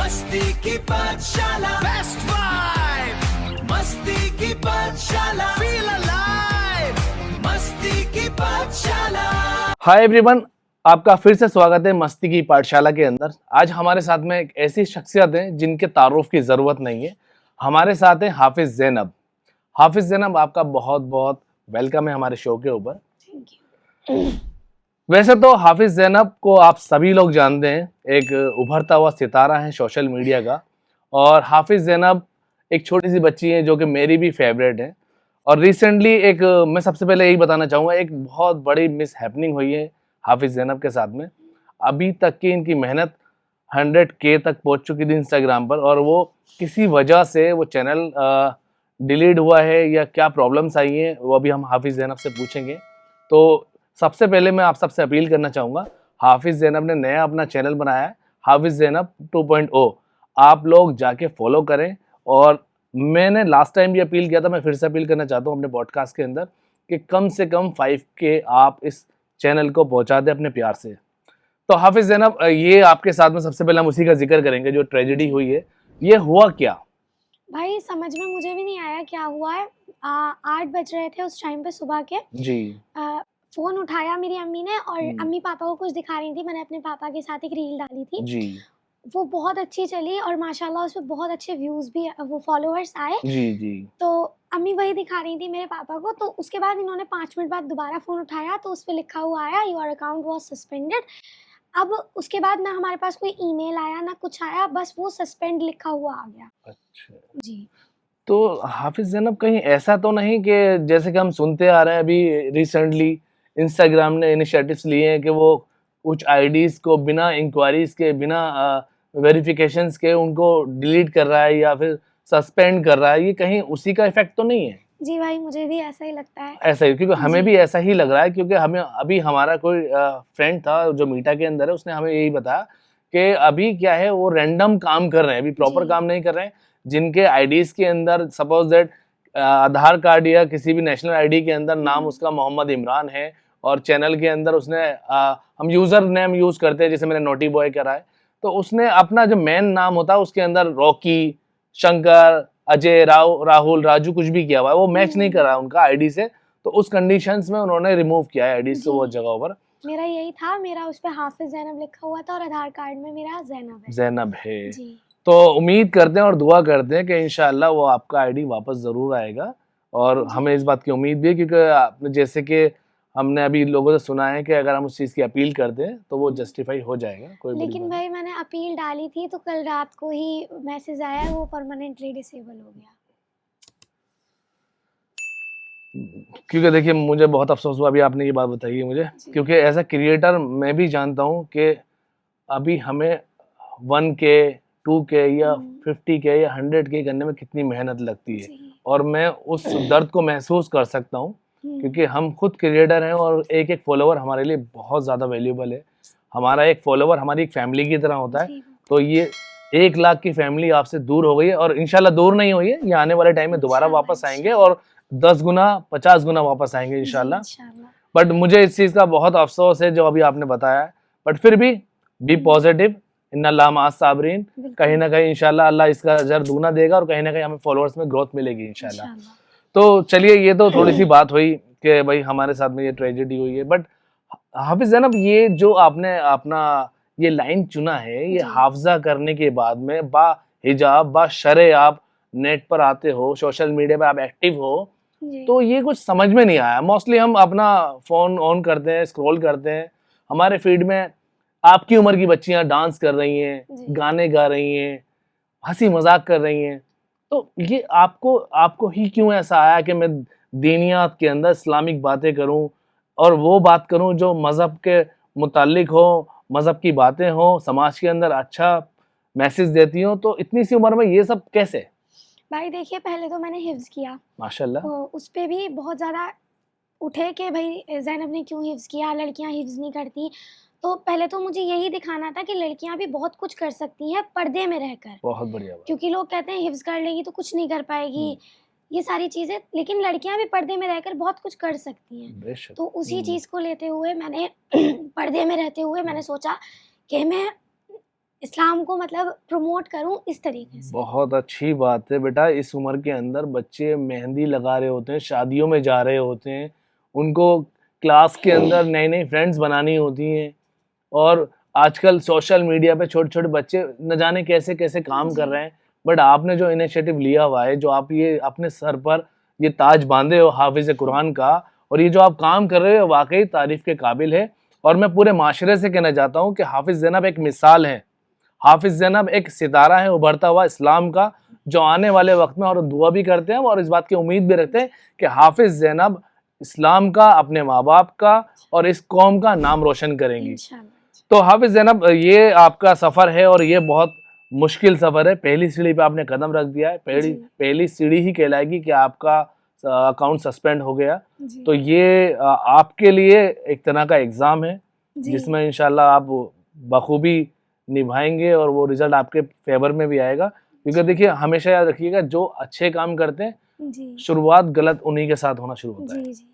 मस्ती की पाठशाला, बेस्ट वाइब, मस्ती की पाठशाला, फील अलाइव, मस्ती की पाठशाला। हाय एवरीवन, आपका फिर से स्वागत है मस्ती की पाठशाला के अंदर। आज हमारे साथ में एक ऐसी शख्सियत है जिनके तारुफ की ज़रूरत नहीं है। हमारे साथ है हाफिज ज़ैनब। हाफिज ज़ैनब, आपका बहुत बहुत वेलकम है हमारे शो के ऊपर। Thank you. वैसे तो हाफिज ज़ैनब को आप सभी लोग जानते हैं, एक उभरता हुआ सितारा है सोशल मीडिया का। और हाफिज ज़ैनब एक छोटी सी बच्ची है जो कि मेरी भी फेवरेट है। और रिसेंटली मैं सबसे पहले यही बताना चाहूँगा, एक बहुत बड़ी मिस हैपनिंग हुई है हाफिज ज़ैनब के साथ में। अभी तक की इनकी मेहनत 100K तक पहुंच चुकी थी इंस्टाग्राम पर, और वो किसी वजह से वो चैनल डिलीट हुआ है या क्या प्रॉब्लम्स आई हैं वो अभी हम हाफिज ज़ैनब से पूछेंगे। तो सबसे पहले मैं आप सबसे अपील करना चाहूँगा, हाफिज ज़ैनब ने नया अपना चैनल बनाया है, हाफिज ज़ैनब 2.0। आप लोग जाके फॉलो करें। और मैंने लास्ट टाइम भी अपील किया था, मैं फिर से अपील करना चाहता हूँ अपने पॉडकास्ट के अंदर कि कम से कम 5K आप इस चैनल को पहुँचा दें अपने प्यार से। तो हाफिज ज़ैनब, ये आपके साथ में सबसे पहले हम उसी का जिक्र करेंगे जो ट्रेजेडी हुई है। ये हुआ क्या? भाई समझ में मुझे भी नहीं आया क्या हुआ है। 8 बज रहे थे उस टाइम पे सुबह के। जी फ़ोन उठाया मेरी अम्मी ने और अम्मी पापा को कुछ दिखा रही थी। मैंने अपने पापा के साथ एक रील डाली थी। जी वो बहुत अच्छी चली और माशाल्लाह उस पे बहुत अच्छे व्यूज़ भी वो फॉलोअर्स आए। जी जी तो अम्मी वही दिखा रही थी मेरे पापा को। तो उसके बाद इन्होंने 5 मिनट बाद दोबारा फ़ोन उठाया तो उस पे लिखा हुआ आया योर अकाउंट वाज़ सस्पेंडेड। अब उसके बाद ना हमारे पास कोई ईमेल आया ना कुछ आया, बस वो सस्पेंड लिखा हुआ आ गया। अच्छा। जी। तो हाफिज ज़ैनब, कहीं ऐसा तो नहीं कि जैसे कि हम सुनते आ रहे हैं अभी रिसेंटली इंस्टाग्राम ने इनिशिएटिव्स लिए हैं कि वो कुछ आईडीज़ को बिना इंक्वायरीज़ के, बिना वेरिफिकेशंस के उनको डिलीट कर रहा है या फिर सस्पेंड कर रहा है, ये कहीं उसी का इफेक्ट तो नहीं है? जी भाई, मुझे भी ऐसा ही लगता है। ऐसा ही, क्योंकि हमें जी। भी ऐसा ही लग रहा है, क्योंकि हमें अभी हमारा कोई फ्रेंड था जो मीटा के अंदर है, उसने हमें यही बताया कि अभी क्या है, वो रैंडम काम कर रहे हैं, अभी प्रॉपर जी। काम नहीं कर रहे हैं। जिनके आईडीज के अंदर सपोज दैट आधार कार्ड या किसी भी नेशनल आईडी के अंदर नाम उसका मोहम्मद इमरान है, और चैनल के अंदर उसने हम यूजर नेम यूज करते हैं, जैसे मैंने नोटी बॉय करा है, तो उसने अपना जो मेन नाम होता है उसके अंदर रॉकी, शंकर, अजय, राहुल, राजू कुछ भी किया हुआ है, वो मैच नहीं कर रहा है उनका आईडी से। तो उस कंडीशंस में उन्होंने रिमूव किया है आईडी से वो जी। जगहों पर। मेरा यही था, मेरा उस पे हाफिज ज़ैनब लिखा हुआ था और आधार कार्ड में मेरा ज़ैनब है। ज़ैनब है। जी। तो उम्मीद करते हैं और दुआ करते हैं कि इंशाल्लाह वो आपका आईडी वापस ज़रूर आएगा। और जी। हमें इस बात की उम्मीद भी है, क्योंकि आपने जैसे कि हमने अभी लोगों से सुना है कि अगर हम उस चीज़ की अपील करते हैं तो वो जस्टिफाई हो जाएगा, कोई बड़ी लेकिन बात भाई मैंने अपील डाली थी तो कल रात को ही मैसेज आया, वो परमानेंटली डिसेबल हो गया। नहीं। क्योंकि देखिए, मुझे बहुत अफसोस हुआ अभी आपने ये बात बताई है मुझे, जी। क्योंकि एज अ क्रिएटर मैं भी जानता हूँ कि अभी हमें 1K 2K या 50K या 100K करने में कितनी मेहनत लगती है। जी। और मैं उस दर्द को महसूस कर सकता हूँ, क्योंकि हम खुद क्रिएटर हैं और एक एक फॉलोवर हमारे लिए बहुत ज़्यादा वैल्यूबल है। हमारा एक फॉलोवर हमारी एक फैमिली की तरह होता है। जी। तो ये 1 लाख की फैमिली आपसे दूर हो गई है, और इंशाल्लाह दूर नहीं हुई है, ये आने वाले टाइम में दोबारा इंशाल्लाह, वापस आएंगे और 10 गुना 50 गुना वापस आएंगे जी, इंशाल्लाह। इंशाल्लाह। बट मुझे इस चीज़ का बहुत अफसोस है जो अभी आपने बताया है। बट फिर भी बी पॉजिटिव, इन्नल्लाह मअस साबिरीन। बिल्कुल। कहीं ना कहीं इंशाल्लाह अल्लाह इसका अजर दूना देगा और कहीं ना कहीं हमें फॉलोअर्स में ग्रोथ मिलेगी इंशाल्लाह। इंशाल्लाह। तो चलिए, ये तो थोड़ी सी बात हुई कि भाई हमारे साथ में ये ट्रेजेडी हुई है। बट हाफिज ज़ैनब, ये जो आपने अपना ये लाइन चुना है, ये जी। हाफजा करने के बाद में बा हिजाब बा शरे आप नेट पर आते हो, सोशल मीडिया पे आप एक्टिव हो, जी। तो ये कुछ समझ में नहीं आया। मोस्टली हम अपना फ़ोन ऑन करते हैं, स्क्रॉल करते हैं, हमारे फीड में आपकी उम्र की बच्चियां डांस कर रही हैं, जी। गाने गा रही हैं, हंसी मजाक कर रही हैं। तो ये आपको आपको ही क्यों ऐसा आया कि मैं दीनियात के अंदर इस्लामिक बातें करूं और वो बात करूं जो मज़हब के मुतालिक हो, मज़हब की बातें हो, समाज के अंदर अच्छा मैसेज देती हो, तो इतनी सी उम्र में ये सब कैसे? भाई देखिए, पहले तो मैंने हिफ्ज़ किया, माशाल्लाह। उस पे भी बहुत ज़्यादा उठे कि भाई ज़ैनब ने क्यों हिफ्ज़ किया, लड़कियां हिफ्ज़ नहीं करती। तो पहले तो मुझे यही दिखाना था कि लड़कियां भी बहुत कुछ कर सकती हैं पर्दे में रहकर, बहुत बढ़िया बात। क्योंकि लोग कहते हैं हिफ्ज़ कर लेगी तो कुछ नहीं कर पाएगी, ये सारी चीज़ें, लेकिन लड़कियां भी पर्दे में रहकर बहुत कुछ कर सकती हैं। बेशक। तो उसी चीज़ को लेते हुए मैंने पर्दे में रहते हुए मैंने सोचा कि मैं इस्लाम को मतलब प्रमोट करूं इस तरीके से। बहुत अच्छी बात है बेटा। इस उम्र के अंदर बच्चे मेहंदी लगा रहे होते हैं, शादियों में जा रहे होते हैं, उनको क्लास के अंदर नई नई फ्रेंड्स बनानी होती हैं, और आजकल सोशल मीडिया पे छोटे छोटे बच्चे न जाने कैसे कैसे काम कर जी। रहे हैं। बट आपने जो इनिशिएटिव लिया हुआ है, जो आप ये अपने सर पर ये ताज बांधे हो हाफिज कुरान का, और ये जो आप काम कर रहे हो वाकई तारीफ के काबिल है। और मैं पूरे माशरे से कहना चाहता हूँ कि हाफिज ज़ैनब एक मिसाल है। हाफिज ज़ैनब एक सितारा है उभरता हुआ इस्लाम का, जो आने वाले वक्त में, और दुआ भी करते हैं और इस बात की उम्मीद भी रखते हैं कि हाफिज ज़ैनब इस्लाम का, अपने माँ बाप का और इस कौम का नाम रोशन करेंगी। इंशाल्लाह। तो हाफिज ज़ैनब, ये आपका सफ़र है और ये बहुत मुश्किल सफ़र है। पहली सीढ़ी पे आपने कदम रख दिया है। जी। पहली सीढ़ी ही कहलाएगी कि आपका अकाउंट सस्पेंड हो गया। जी। तो ये आपके लिए एक तरह का एग्ज़ाम है, जी। जिसमें इंशाल्लाह आप बखूबी निभाएंगे और वो रिजल्ट आपके फेवर में भी आएगा। क्योंकि देखिए, हमेशा याद रखिएगा, जो अच्छे काम करते हैं जी। शुरुआत गलत उन्हीं के साथ होना शुरू होता है। जी। जी।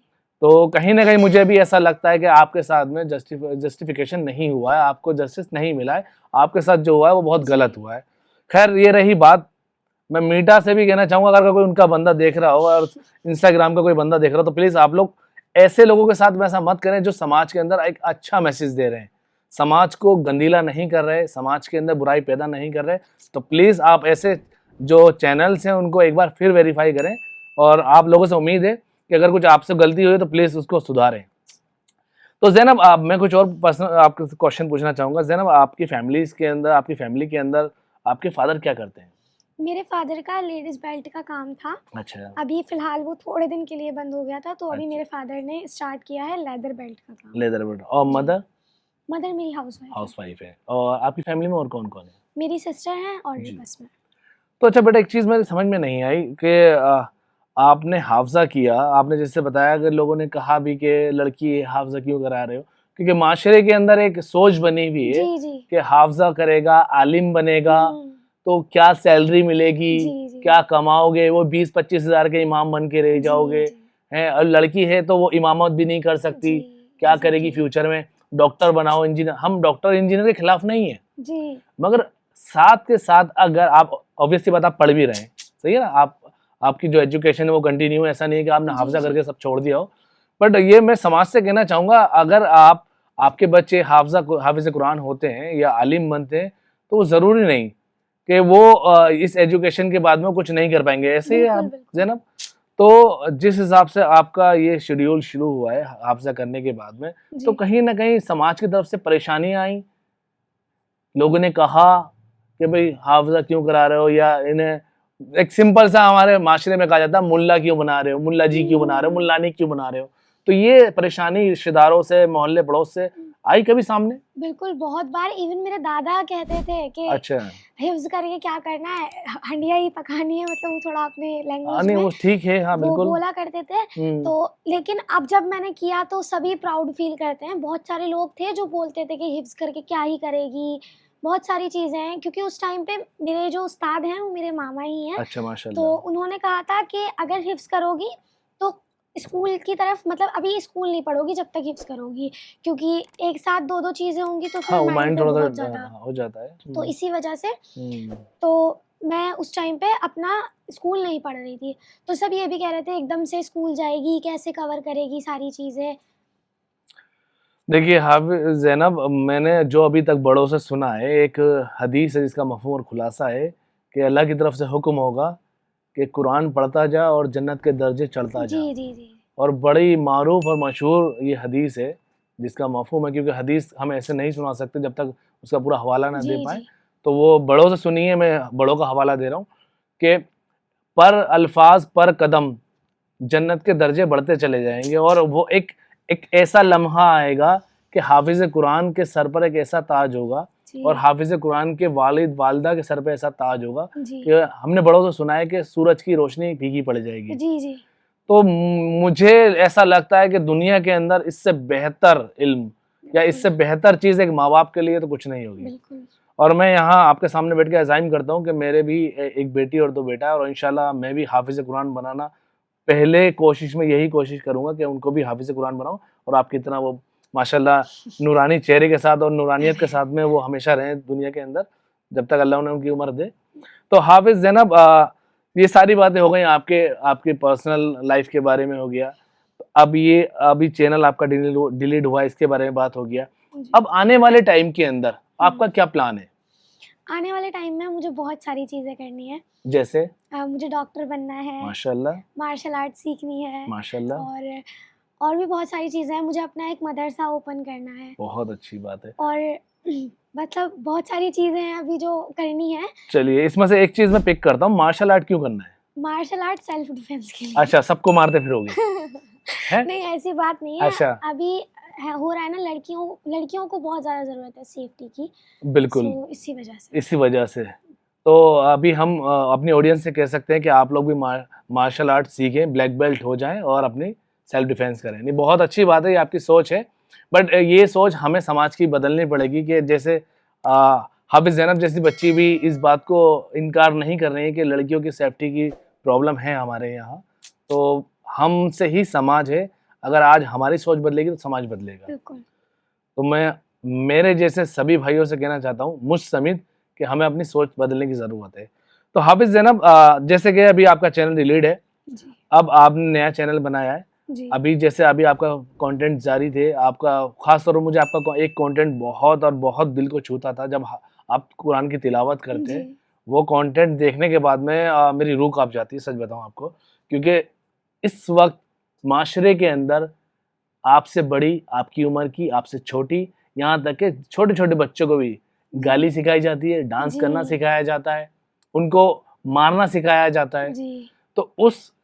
तो कहीं ना कहीं मुझे भी ऐसा लगता है कि आपके साथ में जस्टिफिकेशन नहीं हुआ है, आपको जस्टिस नहीं मिला है, आपके साथ जो हुआ है वो बहुत गलत हुआ है। खैर, ये रही बात। मैं मीटा से भी कहना चाहूँगा, अगर कोई उनका बंदा देख रहा हो और इंस्टाग्राम का कोई बंदा देख रहा हो, तो प्लीज़ आप लोग ऐसे लोगों के साथ में ऐसा मत करें जो समाज के अंदर एक अच्छा मैसेज दे रहे हैं, समाज को गंदीला नहीं कर रहे, समाज के अंदर बुराई पैदा नहीं कर रहे। तो प्लीज़ आप ऐसे जो चैनल्स हैं उनको एक बार फिर वेरीफाई करें, और आप लोगों से उम्मीद है कि अगर कुछ आपसे गलती हुई तो प्लीज़ उसको सुधारें। तो ज़ैनब, आप, मैं कुछ और पर्सनल आपके क्वेश्चन पूछना चाहूँगा। ज़ैनब, आपकी फैमिली के अंदर आपके फादर क्या करते हैं? मेरे फादर का लेडीज बेल्ट का काम था। अच्छा। अभी फिलहाल वो थोड़े दिन के लिए बंद हो गया था, तो अभी अच्छा। मेरे फादर ने स्टार्ट किया है लेदर बेल्ट का काम। Leather belt. और मदर? मदर मेरी हाउसवाइफ है। हाउसवाइफ है। और आपकी फैमिली में और कौन कौन है? मेरी सिस्टर है और जी। बस मैं। तो अच्छा बेटा, एक चीज़ मेरे समझ में नहीं आई कि आपने हाफजा किया, आपने जैसे बताया कि लोगों ने कहा भी कि लड़की हाफजा क्यों करा रहे हो, क्योंकि माशरे के अंदर एक सोच बनी हुई है जी। जी। कि हाफजा करेगा, आलिम बनेगा, तो क्या सैलरी मिलेगी, जी। जी। क्या कमाओगे, वो 20-25 हज़ार के इमाम बन के रह जाओगे, जी। हैं। और लड़की है तो वो इमामत भी नहीं कर सकती, जी। क्या जी। करेगी फ्यूचर में, डॉक्टर बनाओ, इंजीनियर। हम डॉक्टर इंजीनियर के खिलाफ नहीं है, जी। मगर साथ के साथ अगर आप, ऑब्वियसली बात, आप पढ़ भी रहे हैं, सही है ना, आपकी जो एजुकेशन है वो कंटिन्यू है, ऐसा नहीं है कि आपने जी। हाफजा जी। करके सब छोड़ दिया हो। बट ये मैं समाज से कहना चाहूँगा, अगर आपके बच्चे हाफिज कुरान होते हैं या आलिम बनते हैं, तो वो ज़रूरी नहीं कि वो इस एजुकेशन के बाद में कुछ नहीं कर पाएंगे। ऐसे ही है बिल्कुल, आप बिल्कुल। ज़ैनब। तो जिस हिसाब से आपका ये शेड्यूल शुरू हुआ है हाफजा करने के बाद में, तो जी। कहीं ना कहीं समाज की तरफ से परेशानियां आई, लोगों ने कहा कि भाई हाफजा क्यों करा रहे हो, या इन्हें एक सिंपल सा हमारे माशरे में कहा जाता है, मुल्ला क्यों बना रहे हो, मुल्ला जी क्यों बना रहे हो, मुल्लानी क्यों बना रहे हो। तो ये परेशानी रिश्तेदारों से, मोहल्ले पड़ोस से आई कभी सामने? बिल्कुल, बहुत बार इवन मेरे दादा कहते थे कि अच्छा। हिफ्ज़ करके क्या करना है, हंडिया ही पकानी है, मतलब वो थोड़ा अपने लैंग्वेज नहीं, में वो ठीक है, हाँ वो बिल्कुल। बोला करते थे। तो लेकिन अब जब मैंने किया तो सभी प्राउड फील करते हैं। बहुत सारे लोग थे जो बोलते थे कि हिफ्ज़ करके क्या ही करेगी, बहुत सारी चीज़ें हैं, क्योंकि उस टाइम पे मेरे जो उस्ताद हैं वो मेरे मामा ही हैं। अच्छा, तो माशाल्लाह। उन्होंने कहा था कि अगर हिफ्ज़ करोगी तो स्कूल की तरफ, मतलब अभी स्कूल नहीं पढ़ोगी जब तक हिफ्ज़ करोगी, क्योंकि एक साथ 2-2 चीज़ें होंगी तो हाँ, फिर वो माइंड माइंड पे थोड़ा बहुत सा ज़्यादा। हो जाता है। तो इसी वजह से हम्म। तो मैं उस टाइम पे अपना स्कूल नहीं पढ़ रही थी। तो सब ये भी कह रहे थे एकदम से स्कूल जाएगी, कैसे कवर करेगी सारी चीज़ें। देखिए हाफिज़ ज़ैनब, मैंने जो अभी तक बड़ों से सुना है, एक हदीस है जिसका मफ़हूम और खुलासा है कि अल्लाह की तरफ से हुक्म होगा कि कुरान पढ़ता जा और जन्नत के दर्जे चढ़ता जा। जी। जी। जी। और बड़ी मारूफ और मशहूर ये हदीस है, जिसका मफ़हूम है, क्योंकि हदीस हम ऐसे नहीं सुना सकते जब तक उसका पूरा हवाला ना दे जी। पाएँ। जी। तो वो बड़ों से सुनिए, मैं बड़ों का हवाला दे रहा हूँ कि पर अल्फाज पर कदम जन्नत के दर्जे बढ़ते चले जाएंगे, और वो एक एक ऐसा लम्हा आएगा कि हाफिज़ कुरान के सर पर एक ऐसा ताज होगा, जी। और हाफिज़ कुरान के वालिद वालिदा के सर पे ऐसा ताज होगा जी। कि हमने बड़ों से सुना है कि सूरज की रोशनी फीकी पड़ जाएगी। जी। जी। तो मुझे ऐसा लगता है कि दुनिया के अंदर इससे बेहतर इल्म या इससे बेहतर चीज़ एक माँ बाप के लिए तो कुछ नहीं होगी। बिल्कुल। और मैं यहाँ आपके सामने बैठ के अज़ाइम करता हूँ कि मेरे भी एक बेटी और 2 बेटा है, और इंशाल्लाह मैं भी हाफिज़ कुरान बनाना, पहले कोशिश में यही कोशिश करूँगा कि उनको भी हाफिज़ कुरान बनाऊँ और आपकी तरह वो माशाल्लाह नूरानी चेहरे के साथ और नूरानियत के साथ में वो हमेशा रहें दुनिया के अंदर, जब तक अल्लाह उन्हें उनकी उम्र दे। तो हाफिज ज़ैनब, ये सारी बातें हो गई आपके पर्सनल लाइफ के बारे में हो गया। अब ये अभी चैनल आपका डिलीट हुआ, इसके बारे में बात हो गया। जी। अब आने वाले टाइम के अंदर आपका क्या प्लान है? आने वाले टाइम में मुझे बहुत सारी चीज़ें करनी है। जैसे? मुझे डॉक्टर बनना है, माशाल्लाह, मार्शल आर्ट सीखनी है माशाल्लाह, और भी बहुत सारी चीज़ें हैं। मुझे अपना एक मदरसा ओपन करना है बहुत अच्छी बात है। और मतलब बहुत सारी चीज़ें हैं अभी जो करनी है। चलिए, इसमें से एक चीज मैं पिक करता हूँ, मार्शल आर्ट क्यों करना है? मार्शल आर्ट सेल्फ डिफेंस के लिए। अच्छा, सबको मारते फिरोगे? हैं? नहीं, ऐसी बात नहीं है। अच्छा। अभी हो रहा है ना, लड़कियों को बहुत ज़्यादा ज़रूरत है सेफ्टी की। बिल्कुल, सो इसी वजह से। इसी वजह से। तो अभी हम अपनी ऑडियंस से कह सकते हैं कि आप लोग भी मार्शल आर्ट सीखें, ब्लैक बेल्ट हो जाएं और अपनी सेल्फ डिफेंस करें। नहीं, बहुत अच्छी बात है, ये आपकी सोच है। बट ये सोच हमें समाज की बदलनी पड़ेगी कि जैसे हाफिज ज़ैनब जैसी बच्ची भी इस बात को इनकार नहीं कर रही है कि लड़कियों की सेफ्टी की प्रॉब्लम है हमारे यहाँ। तो हमसे ही समाज है, अगर आज हमारी सोच बदलेगी तो समाज बदलेगा। बिल्कुल। तो मैं मेरे जैसे सभी भाइयों से कहना चाहता हूँ, मुझ समेत, कि हमें अपनी सोच बदलने की ज़रूरत है। तो हाफिज ज़ैनब, जैसे कि अभी आपका चैनल डिलीट है, जी। अब आपने नया चैनल बनाया है। जी। अभी जैसे अभी आपका कंटेंट जारी थे, आपका खास तौर पर मुझे आपका एक कंटेंट बहुत और बहुत दिल को छूता था जब आप कुरान की तिलावत करते हैं। जी। वो कंटेंट देखने के बाद में मेरी रूह कांप जाती है, सच बताऊं आपको, क्योंकि इस वक्त माशरे के अंदर आपसे बड़ी, आपकी उम्र की, आपसे छोटी, यहाँ तक के छोटे छोटे बच्चों को भी गाली सिखाई जाती है, डांस करना जी। सिखाया जाता है, उनको मारना सिखाया जाता है। जी। तो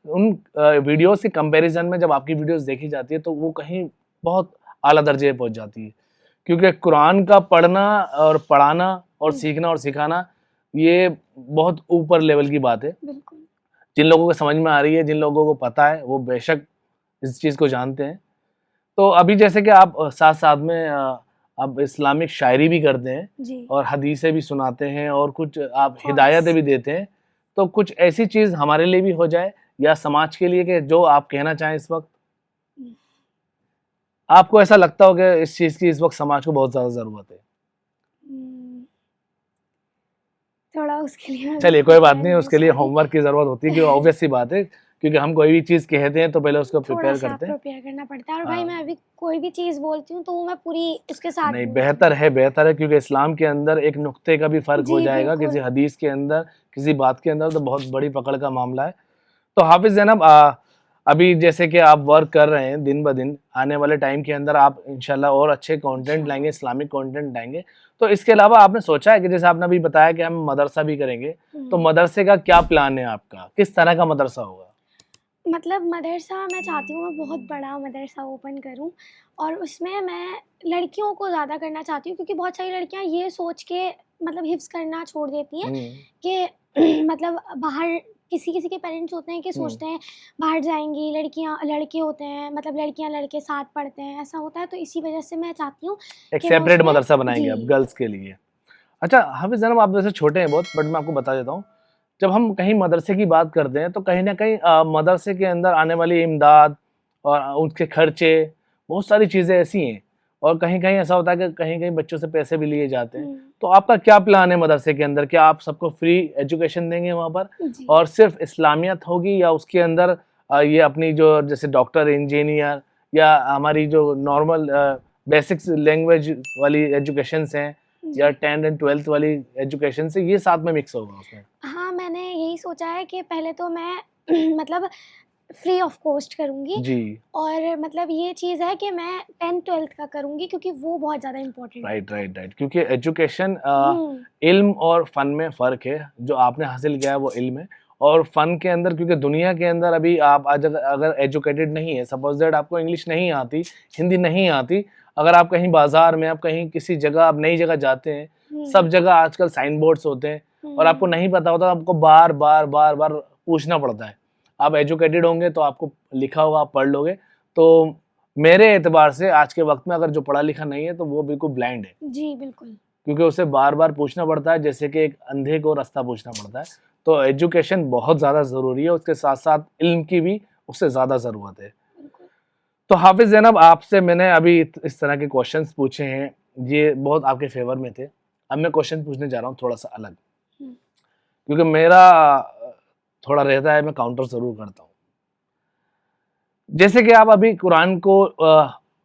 उन वीडियोस के कंपैरिजन में जब आपकी वीडियोस देखी जाती है तो वो कहीं बहुत आला दर्जे पे पहुंच जाती है, क्योंकि कुरान का पढ़ना और पढ़ाना और सीखना और सिखाना ये बहुत ऊपर लेवल की बात है। बिल्कुल। जिन लोगों को समझ में आ रही है, जिन लोगों को पता है, वो बेशक इस चीज़ को जानते हैं। तो अभी जैसे कि आप साथ साथ में अब इस्लामिक शायरी भी करते हैं जी। और हदीसें भी सुनाते हैं और कुछ आप Thoughts। हिदायतें भी देते हैं। तो कुछ ऐसी चीज़ हमारे लिए भी हो जाए या समाज के लिए कि जो आप कहना चाहें इस वक्त, आपको ऐसा लगता हो कि इस चीज़ की इस वक्त समाज को बहुत ज़्यादा ज़रूरत है? थोड़ा उसके लिए चलिए, कोई बात नहीं, उसके लिए होमवर्क की ज़रूरत होती है, कि ऑब्वियस सी बात है, क्योंकि हम कोई भी चीज़ कहते हैं तो पहले उसको प्रिपेयर करते हैं। प्रिपेयर करना पड़ता है। और भाई हाँ। मैं अभी कोई भी चीज़ बोलती हूँ तो वो मैं पूरी उसके साथ नहीं, बोलती हूँ। बेहतर है, क्योंकि इस्लाम के अंदर एक नुक्ते का भी फ़र्क हो जी, जाएगा, बिल्कुल। किसी हदीस के अंदर, किसी बात के अंदर, तो बहुत बड़ी पकड़ का मामला है। तो हाफिज ज़ैनब, अभी जैसे कि आप वर्क कर रहे हैं दिन ब दिन, आने वाले टाइम के अंदर आप इंशाल्लाह और अच्छे कंटेंट लाएंगे, इस्लामिक कंटेंट लाएंगे। तो इसके अलावा आपने सोचा है कि जैसे आपने अभी बताया कि हम मदरसा भी करेंगे, तो मदरसे का क्या प्लान है आपका? किस तरह का मदरसा होगा? मतलब मदरसा मैं चाहती हूँ मैं बहुत बड़ा मदरसा ओपन करूँ और उसमें मैं लड़कियों को ज़्यादा करना चाहती हूँ, क्योंकि बहुत सारी लड़कियाँ ये सोच के मतलब हिफ्ज़ करना छोड़ देती हैं कि मतलब बाहर किसी के पेरेंट्स होते हैं कि सोचते हैं बाहर जाएंगी लड़कियाँ, लड़के होते हैं, मतलब लड़कियाँ लड़के साथ पढ़ते हैं, ऐसा होता है। तो इसी वजह से मैं चाहती हूँ एक कि मैं सेपरेट उसमें- मदरसा बनाएंगे जी। आप गर्ल्स के लिए। अच्छा हाफिज ज़ैनब, आप वैसे छोटे हैं बहुत, बट मैं आपको बता देता हूँ, जब हम कहीं मदरसे की बात करते हैं तो कहीं ना कहीं मदरसे के अंदर आने वाली इमदाद और उसके खर्चे, बहुत सारी चीज़ें ऐसी हैं, और कहीं कहीं ऐसा होता है कि कहीं कहीं बच्चों से पैसे भी लिए जाते हैं। तो आपका क्या प्लान है मदरसे के अंदर? क्या आप सबको फ्री एजुकेशन देंगे वहाँ पर, जी। और सिर्फ इस्लामियत होगी, या उसके अंदर ये अपनी जो जैसे डॉक्टर, इंजीनियर, या हमारी जो नॉर्मल बेसिक्स लैंग्वेज वाली एजुकेशंस हैं, जी। या 10th and 12th वाली एजुकेशन से ये साथ में मिक्स होगा उसमें? हाँ, मैंने यही सोचा है कि पहले तो मैं मतलब फ्री ऑफ कॉस्ट करूँगी जी, और मतलब ये चीज़ है कि मैं 10th-12th का करूँगी, क्योंकि वो बहुत ज़्यादा इम्पोर्टेंट है। राइट, क्योंकि एजुकेशन, हुँ। इल्म और फन में फ़र्क है। जो आपने हासिल किया है वो इल्म है, और फन के अंदर, क्योंकि दुनिया के अंदर अभी आप आज अगर एजुकेटेड नहीं है, सपोज दैट आपको इंग्लिश नहीं आती, हिंदी नहीं आती, अगर आप कहीं बाजार में, आप कहीं किसी जगह, आप नई जगह जाते हैं, सब जगह आजकल साइन बोर्ड्स होते हैं और आपको नहीं पता होता, आपको बार बार पूछना पड़ता है। आप एजुकेटेड होंगे तो आपको लिखा होगा, आप पढ़ लोगे। तो मेरे एतबार से आज के वक्त में अगर जो पढ़ा लिखा नहीं है तो वो बिल्कुल ब्लाइंड है, जी, बिल्कुल। क्योंकि उसे बार बार पूछना पड़ता है, जैसे कि एक अंधे को रास्ता पूछना पड़ता है। तो एजुकेशन बहुत ज़्यादा ज़रूरी है, उसके साथ साथ इल्म की भी उससे ज़्यादा ज़रूरत है। तो हाफिज ज़ैनब, आपसे मैंने अभी इस तरह के क्वेश्चंस पूछे हैं, ये बहुत आपके फेवर में थे। अब मैं क्वेश्चन पूछने जा रहा हूँ थोड़ा सा अलग, क्योंकि मेरा थोड़ा रहता है, मैं काउंटर जरूर करता हूँ। जैसे कि आप अभी कुरान को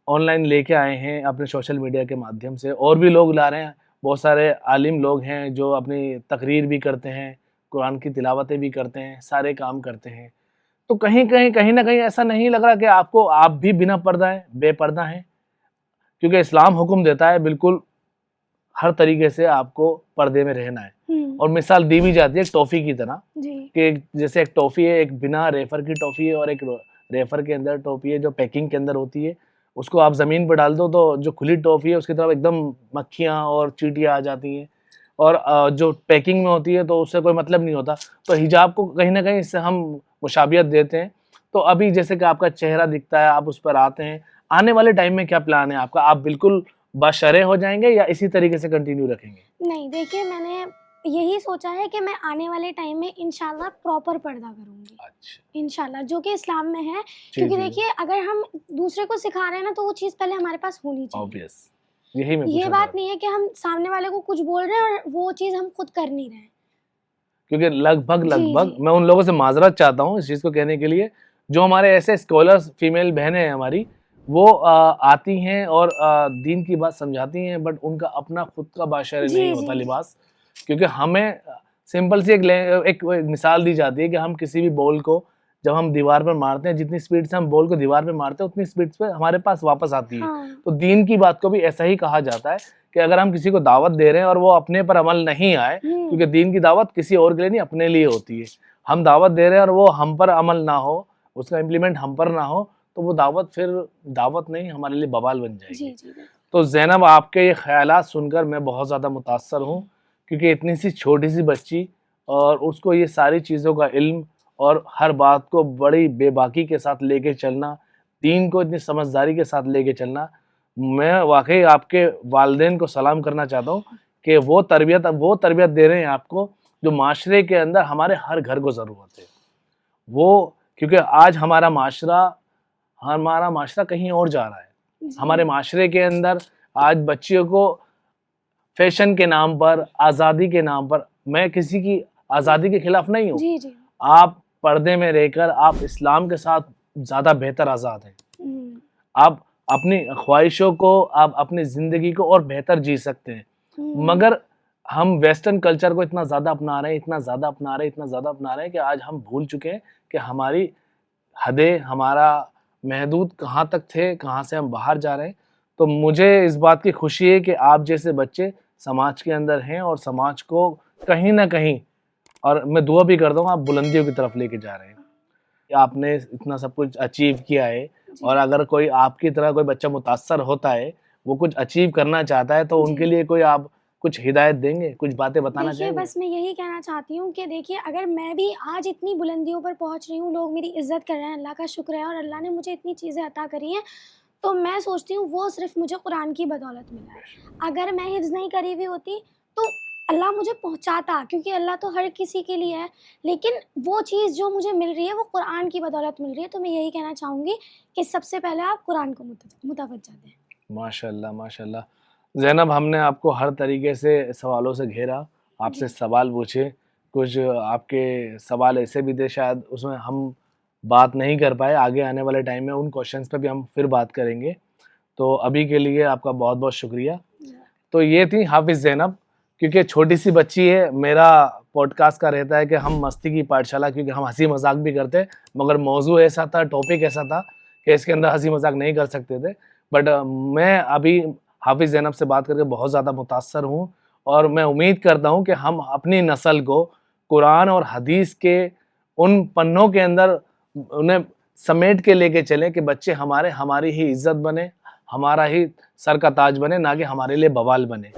ऑनलाइन लेके आए हैं अपने सोशल मीडिया के माध्यम से, और भी लोग ला रहे हैं, बहुत सारे आलिम लोग हैं जो अपनी तकरीर भी करते हैं, कुरान की तिलावतें भी करते हैं, सारे काम करते हैं। तो कहीं ना कहीं ऐसा नहीं लग रहा कि आप भी बिना पर्दा है, बेपर्दा हैं? क्योंकि इस्लाम हुक्म देता है बिल्कुल हर तरीके से आपको पर्दे में रहना है। और मिसाल दी भी जाती है एक टॉफी की तरह कि जैसे एक टॉफी है, एक बिना रेफर की टॉफी है और एक रेफर के अंदर टॉफी है जो पैकिंग के अंदर होती है। उसको आप ज़मीन पर डाल दो तो जो खुली टॉफी है उसकी तरफ एकदम मक्खियाँ और चींटियाँ आ जाती हैं, और जो पैकिंग में होती है तो उससे कोई मतलब नहीं होता। तो हिजाब को कहीं ना कहीं इससे हम मुशाबियत देते हैं। तो अभी जैसे कि आपका चेहरा दिखता है, आप उस पर आते हैं, आने वाले टाइम में क्या प्लान है आपका? आप बिल्कुल बशरे हो जाएंगे या इसी तरीके से कंटिन्यू रखेंगे? नहीं, देखिए मैंने यही सोचा है कि मैं आने वाले टाइम में इंशाल्लाह प्रॉपर पर्दा करूंगी। अच्छा, इंशाल्लाह, जो कि इस्लाम में है। क्योंकि देखिए अगर हम दूसरे को सिखा रहे हैं ना तो वो चीज़ पहले हमारे पास होनी चाहिए। ऑब्वियस, यही मैं ये बात नहीं है कि हम सामने वाले को कुछ बोल रहे हैं और वो चीज़ हम खुद कर नहीं रहे हैं। क्योंकि लगभग मैं उन लोगों से माजरत चाहता हूँ इस चीज़ को कहने के लिए, जो हमारे ऐसे स्कॉलर्स फीमेल बहनें हैं हमारी, वो आती हैं और दीन की बात समझाती हैं, बट उनका अपना खुद का बाशरे नहीं होता लिबास। क्योंकि हमें सिंपल सी एक मिसाल दी जाती है कि हम किसी भी बॉल को जब हम दीवार पर मारते हैं, जितनी स्पीड से हम बॉल को दीवार पर मारते हैं उतनी स्पीड से हमारे पास वापस आती है। तो दीन की बात को भी ऐसा ही कहा जाता है कि अगर हम किसी को दावत दे रहे हैं और वो अपने पर अमल नहीं आए, क्योंकि दीन की दावत किसी और के लिए नहीं, अपने लिए होती है। हम दावत दे रहे हैं और वो हम पर अमल ना हो, उसका इम्प्लीमेंट हम पर ना हो, तो वो दावत फिर दावत नहीं, हमारे लिए बवाल बन जाएगी। तो ज़ैनब, आपके ये ख्यालात सुनकर मैं बहुत ज़्यादा मुतासर हूँ, क्योंकि इतनी सी छोटी सी बच्ची और उसको ये सारी चीज़ों का इल्म और हर बात को बड़ी बेबाकी के साथ लेके चलना, दीन को इतनी समझदारी के साथ लेके चलना, मैं वाकई आपके वालिदैन को सलाम करना चाहता हूँ कि वो तरबियत दे रहे हैं आपको जो माशरे के अंदर हमारे हर घर को ज़रूरत है। वो क्योंकि आज हमारा माशरा कहीं और जा रहा है। हमारे माशरे के अंदर आज बच्चियों को फैशन के नाम पर, आज़ादी के नाम पर, मैं किसी की आज़ादी के खिलाफ नहीं हूँ, आप पर्दे में रहकर आप इस्लाम के साथ ज़्यादा बेहतर आज़ाद हैं। आप अपनी ख्वाहिशों को, आप अपनी ज़िंदगी को और बेहतर जी सकते हैं। मगर हम वेस्टर्न कल्चर को इतना ज़्यादा अपना रहे हैं कि आज हम भूल चुके हैं कि हमारी हदें, हमारा महदूद कहाँ तक थे, कहाँ से हम बाहर जा रहे हैं। तो मुझे इस बात की खुशी है कि आप जैसे बच्चे समाज के अंदर हैं और समाज को कहीं ना कहीं, और मैं दुआ भी करता हूँ, आप बुलंदियों की तरफ लेके जा रहे हैं। आपने इतना सब कुछ अचीव किया है, और अगर कोई आपकी तरह कोई बच्चा मुतासर होता है, वो कुछ अचीव करना चाहता है, तो उनके लिए कोई आप कुछ हिदायत देंगे, कुछ बातें बताना चाहेंगे? बस मैं यही कहना चाहती हूँ कि देखिए अगर मैं भी आज इतनी बुलंदियों पर पहुँच रही हूँ, लोग मेरी इज्जत कर रहे हैं, अल्लाह का शुक्र है, और अल्लाह ने मुझे इतनी चीज़ें अता करी हैं, तो मैं सोचती हूँ वो सिर्फ मुझे कुरान की बदौलत मिला है। अगर मैं हिफ्ज़ नहीं करी हुई होती तो अल्लाह मुझे पहुँचाता, क्योंकि अल्लाह तो हर किसी के लिए है, लेकिन वो चीज़ जो मुझे मिल रही है वो कुरान की बदौलत मिल रही है। तो मैं यही कहना चाहूँगी कि सबसे पहले आप कुरान को मुतवज्जो दें। माशाल्लाह, माशाल्लाह। ज़ैनब, हमने आपको हर तरीके से सवालों से घेरा, आपसे सवाल पूछे, कुछ आपके सवाल ऐसे भी थे शायद उसमें हम बात नहीं कर पाए, आगे आने वाले टाइम में उन क्वेश्चंस पे भी हम फिर बात करेंगे। तो अभी के लिए आपका बहुत बहुत शुक्रिया। तो ये थी हाफिज़ ज़ैनब, क्योंकि छोटी सी बच्ची है, मेरा पॉडकास्ट का रहता है कि हम मस्ती की पाठशाला, क्योंकि हम हंसी मजाक भी करते हैं, मगर मौजू ऐसा था, टॉपिक ऐसा था कि इसके अंदर हंसी मजाक नहीं कर सकते थे। बट मैं अभी हाफिज़ ज़ैनब से बात करके बहुत ज़्यादा मुतासर हूँ, और मैं उम्मीद करता हूँ कि हम अपनी नस्ल को कुरान और हदीस के उन पन्नों के अंदर उन्हें समेट के लेके चलें कि बच्चे हमारी ही इज्जत बने, हमारा ही सर का ताज बने, ना कि हमारे लिए बवाल बने।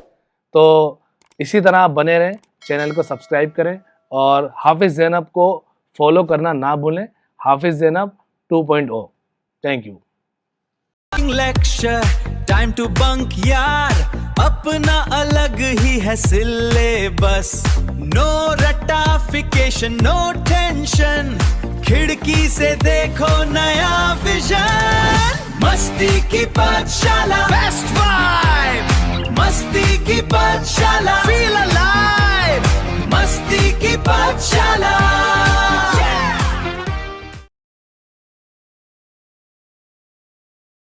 तो इसी तरह आप बने रहें, चैनल को सब्सक्राइब करें और हाफिज़ ज़ैनब को फॉलो करना ना भूलें। Hafiz Zainab 2.0। Thank you. Lecture time to bunk यार, अपना अलग ही है सिलेबस, नो रटाफिकेशन नो टेंशन, खिड़की से देखो नया विजन। मस्ती की पाठशाला, बेस्ट वाइब, मस्ती की पाठशाला, फील